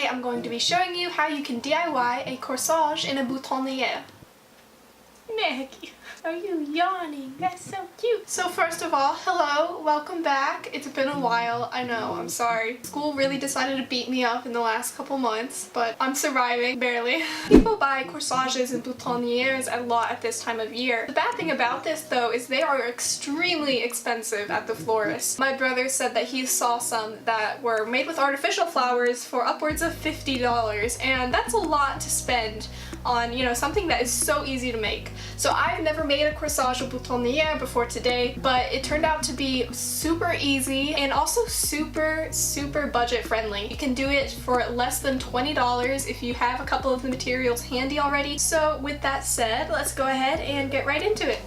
I'm going to be showing you how you can DIY a corsage in a boutonnière. Maggie, are you yawning? That's so cute. So first of all, hello, welcome back. It's been a while, I know, I'm sorry. School really decided to beat me up in the last couple months, but I'm surviving, barely. People buy corsages and boutonnières a lot at this time of year. The bad thing about this though is they are extremely expensive at the florist. My brother said that he saw some that were made with artificial flowers for upwards of $50, and that's a lot to spend on, you know, something that is so easy to make. So I've never made a corsage or boutonnière before today, but it turned out to be super easy and also super budget friendly. You can do it for less than $20 if you have a couple of the materials handy already. So with that said, let's go ahead and get right into it.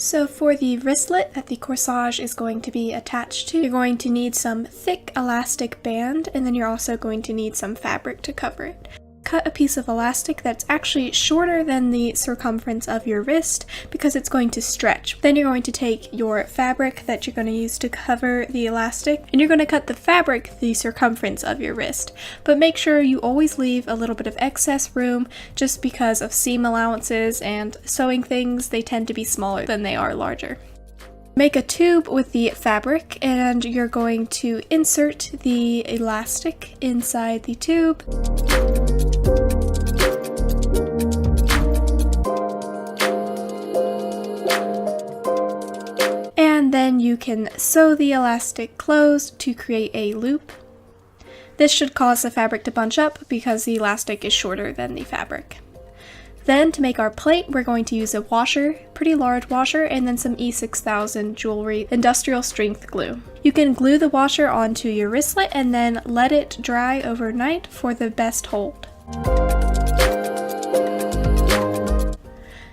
So for the wristlet that the corsage is going to be attached to, you're going to need some thick elastic band, and then you're also going to need some fabric to cover it. Cut a piece of elastic that's actually shorter than the circumference of your wrist because it's going to stretch. Then you're going to take your fabric that you're going to use to cover the elastic, and you're going to cut the fabric the circumference of your wrist. But make sure you always leave a little bit of excess room just because of seam allowances, and sewing things, they tend to be smaller than they are larger. Make a tube with the fabric, and you're going to insert the elastic inside the tube. And then you can sew the elastic closed to create a loop. This should cause the fabric to bunch up because the elastic is shorter than the fabric. Then to make our plate, we're going to use a washer, pretty large washer, and then some E6000 jewelry industrial strength glue. You can glue the washer onto your wristlet and then let it dry overnight for the best hold.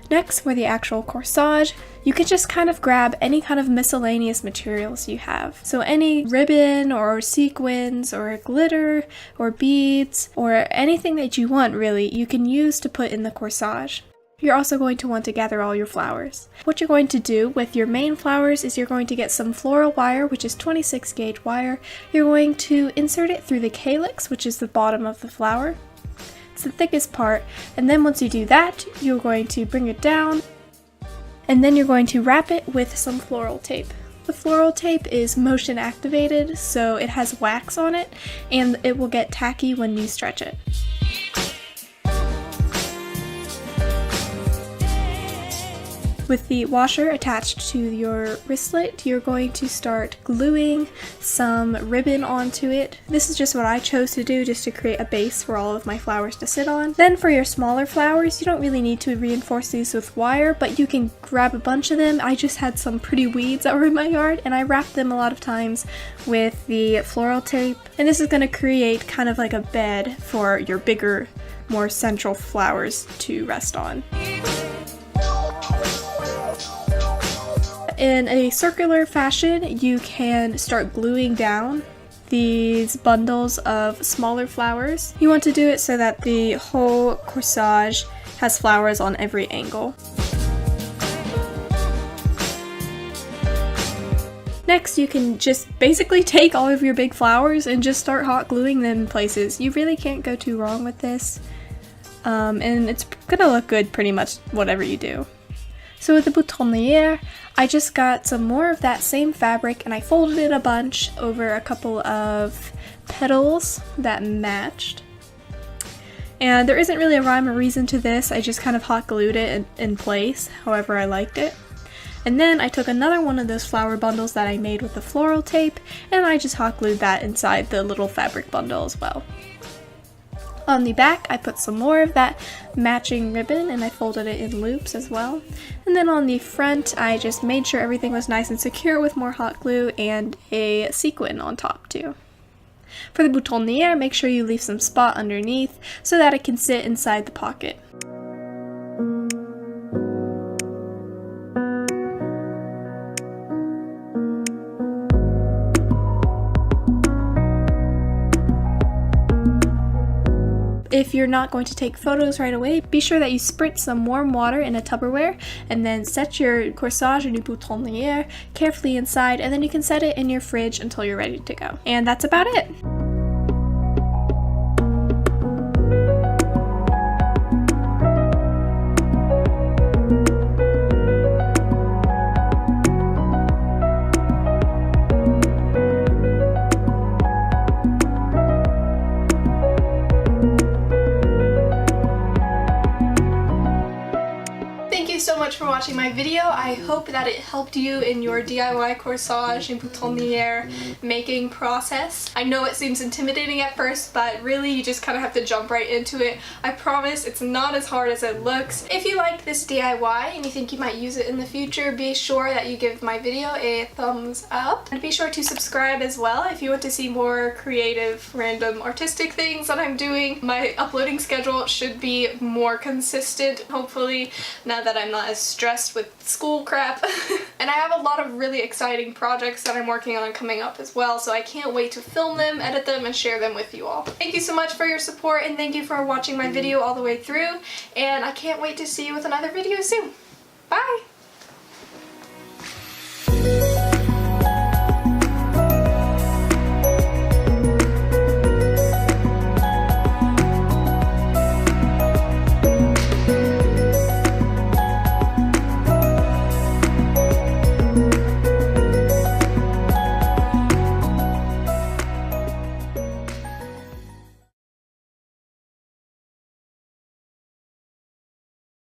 Next, for the actual corsage, you can just kind of grab any kind of miscellaneous materials you have. So any ribbon or sequins or glitter or beads or anything that you want, really, you can use to put in the corsage. You're also going to want to gather all your flowers. What you're going to do with your main flowers is you're going to get some floral wire, which is 26 gauge wire. You're going to insert it through the calyx, which is the bottom of the flower. It's the thickest part, and then once you do that, you're going to bring it down, and then you're going to wrap it with some floral tape. The floral tape is motion activated, so it has wax on it, and it will get tacky when you stretch it. With the washer attached to your wristlet, you're going to start gluing some ribbon onto it. This is just what I chose to do, just to create a base for all of my flowers to sit on. Then for your smaller flowers, you don't really need to reinforce these with wire, but you can grab a bunch of them. I just had some pretty weeds that were in my yard, and I wrapped them a lot of times with the floral tape. And this is going to create kind of like a bed for your bigger, more central flowers to rest on. In a circular fashion, you can start gluing down these bundles of smaller flowers. You want to do it so that the whole corsage has flowers on every angle. Next, you can just basically take all of your big flowers and just start hot gluing them in places. You really can't go too wrong with this, and it's gonna look good pretty much whatever you do. So with the boutonnière, I just got some more of that same fabric and I folded it a bunch over a couple of petals that matched. And there isn't really a rhyme or reason to this, I just kind of hot glued it in place, however I liked it. And then I took another one of those flower bundles that I made with the floral tape, and I just hot glued that inside the little fabric bundle as well. On the back, I put some more of that matching ribbon and I folded it in loops as well. And then on the front, I just made sure everything was nice and secure with more hot glue and a sequin on top too. For the boutonnière, make sure you leave some spot underneath so that it can sit inside the pocket. if you're not going to take photos right away, be sure that you spritz some warm water in a Tupperware and then set your Corsage Boutonnière carefully inside, and then you can set it in your fridge until you're ready to go. And that's about it. So much for watching my video. I hope that it helped you in your DIY corsage and boutonniere making process. I know it seems intimidating at first, but really you just kind of have to jump right into it. I promise it's not as hard as it looks. If you like this DIY and you think you might use it in the future, be sure that you give my video a thumbs up, and be sure to subscribe as well if you want to see more creative, random, artistic things that I'm doing. My uploading schedule should be more consistent, hopefully, now that I'm not as stressed with school crap. And I have a lot of really exciting projects that I'm working on coming up as well, so I can't wait to film them, edit them, and share them with you all. Thank you so much for your support, and thank you for watching my video all the way through, and I can't wait to see you with another video soon. Bye!